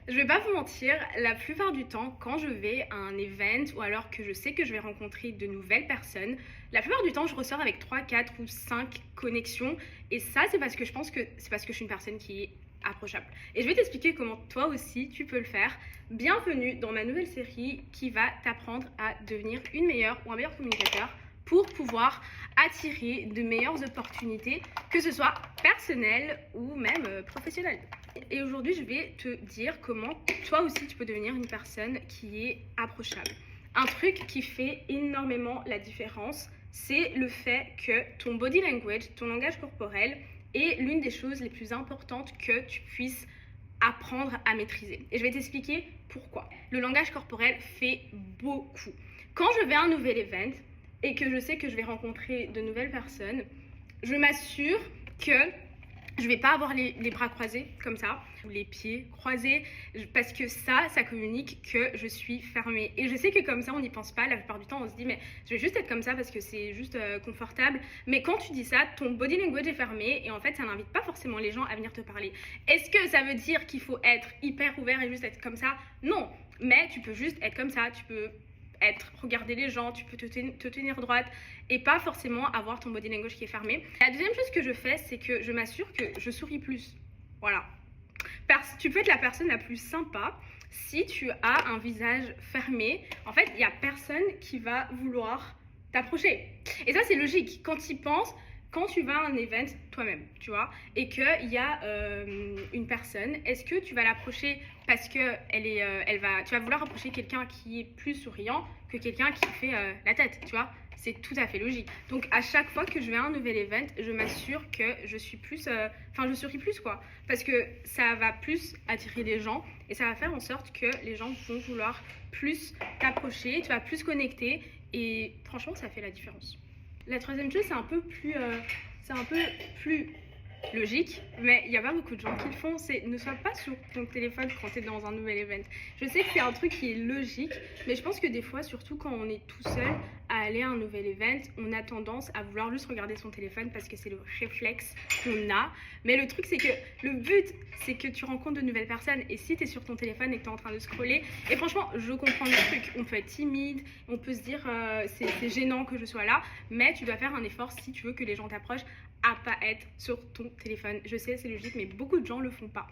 Je vais pas vous mentir, la plupart du temps, quand je vais à un event ou alors que je sais que je vais rencontrer de nouvelles personnes, la plupart du temps, je ressors avec 3, 4 ou 5 connexions. Et ça, c'est parce que je pense que c'est parce que je suis une personne qui est approchable. Et je vais t'expliquer comment toi aussi, tu peux le faire. Bienvenue dans ma nouvelle série qui va t'apprendre à devenir une meilleure ou un meilleur communicateur pour pouvoir attirer de meilleures opportunités, que ce soit personnelles ou même professionnelles. Et aujourd'hui, je vais te dire comment toi aussi tu peux devenir une personne qui est approchable. Un truc qui fait énormément la différence, c'est le fait que ton body language, ton langage corporel, est l'une des choses les plus importantes que tu puisses apprendre à maîtriser. Et je vais t'expliquer pourquoi. Le langage corporel fait beaucoup. Quand je vais à un nouvel event et que je sais que je vais rencontrer de nouvelles personnes, je m'assure que je vais pas avoir les bras croisés comme ça, ou les pieds croisés, parce que ça communique que je suis fermée. Et je sais que comme ça, on n'y pense pas. La plupart du temps, on se dit, mais je vais juste être comme ça parce que c'est juste confortable. Mais quand tu dis ça, ton body language est fermé et en fait, ça n'invite pas forcément les gens à venir te parler. Est-ce que ça veut dire qu'il faut être hyper ouvert et juste être comme ça? Non, mais tu peux juste être comme ça, tu peux regarder les gens, tu peux te tenir droite et pas forcément avoir ton body language qui est fermé. La deuxième chose que je fais, c'est que je m'assure que je souris plus. Voilà. Tu peux être la personne la plus sympa si tu as un visage fermé. En fait, il n'y a personne qui va vouloir t'approcher. Et ça, c'est logique. Quand tu y penses, quand tu vas à un event toi-même, tu vois, et qu'il y a une personne, est-ce que tu vas l'approcher parce que tu vas vouloir approcher quelqu'un qui est plus souriant que quelqu'un qui fait la tête, tu vois? C'est tout à fait logique. Donc à chaque fois que je vais à un nouvel event, je m'assure que je suis plus, je souris plus quoi, parce que ça va plus attirer les gens et ça va faire en sorte que les gens vont vouloir plus t'approcher, tu vas plus connecter et franchement ça fait la différence. La troisième chose, c'est un peu plus logique, mais il n'y a pas beaucoup de gens qui le font, c'est ne sois pas sur ton téléphone quand tu es dans un nouvel event. Je sais que c'est un truc qui est logique, mais je pense que des fois, surtout quand on est tout seul à aller à un nouvel event, on a tendance à vouloir juste regarder son téléphone parce que c'est le réflexe qu'on a. Mais le truc, c'est que le but, c'est que tu rencontres de nouvelles personnes. Et si tu es sur ton téléphone et que tu es en train de scroller, et franchement, je comprends le truc. On peut être timide, on peut se dire c'est gênant que je sois là, mais tu dois faire un effort si tu veux que les gens t'approchent à pas être sur ton téléphone. Je sais, c'est logique, mais beaucoup de gens le font pas.